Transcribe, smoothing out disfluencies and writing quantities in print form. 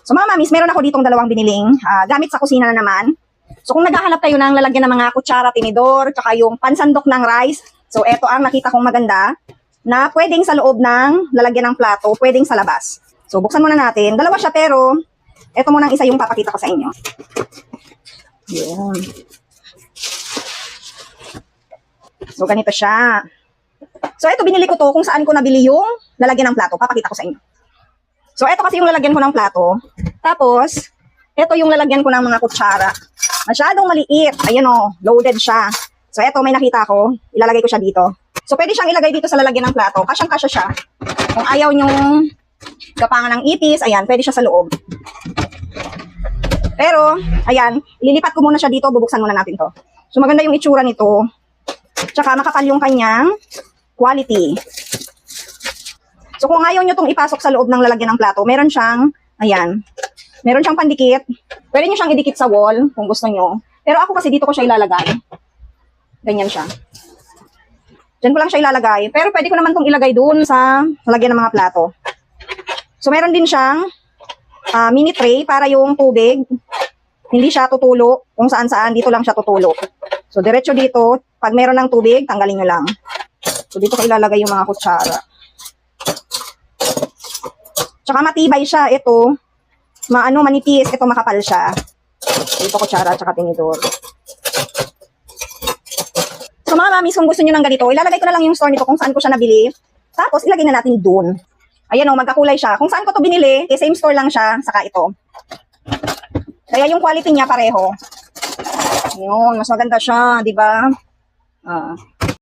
So mga mamis, meron ako ditong dalawang biniling gamit sa kusina na naman. So kung naghahanap kayo ng lalagyan ng mga kutsara, tinidor, tsaka yung pansandok ng rice, so eto ang nakita kong maganda na pwedeng sa loob ng lalagyan ng plato, pwedeng sa labas. So buksan muna natin. Dalawa siya pero eto munang isa yung papakita ko sa inyo. Yun. So ganito siya. So eto binili ko to kung saan ko nabili yung lalagyan ng plato. Papakita ko sa inyo. So eto kasi yung lalagyan ko ng plato. Tapos eto yung lalagyan ko ng mga kutsara. Masyadong maliit. Ayun o, loaded siya. So eto may nakita ko. Ilalagay ko siya dito. So pwede siyang ilagay dito sa lalagyan ng plato. Kasyang-kasya siya. Kung ayaw nyong gapangan ng ipis, ayan, pwede siya sa loob. Pero, ayan, ililipat ko muna siya dito. Bubuksan muna natin to. So maganda yung itsura nito. Tsaka makapal yung kanyang quality. So kung ayaw nyo itong ipasok sa loob ng lalagyan ng plato, meron siyang, ayan, meron siyang pandikit. Pwede nyo siyang idikit sa wall kung gusto nyo. Pero ako kasi dito ko siya ilalagay. Ganyan siya. Diyan ko lang siya ilalagay. Pero pwede ko naman itong ilagay doon sa lalagyan ng mga plato. So meron din siyang mini tray para yung tubig. Hindi siya tutulo kung saan-saan. Dito lang siya tutulo. So diretso dito. Pag meron ng tubig, tanggalin nyo lang. So dito ko ilalagay yung mga kutsara. Tsaka matibay siya. Ito. Manipis, ito makapal siya. Ito kutsara, tsaka tinidor. So mga mamis, kung gusto nyo ng ganito, ilalagay ko na lang yung store nito kung saan ko siya nabili. Tapos, ilagay na natin dun. Ayan o, magkakulay siya. Kung saan ko to binili, same store lang siya, saka ito. Kaya yung quality niya pareho. Yun, mas maganda siya, di ba?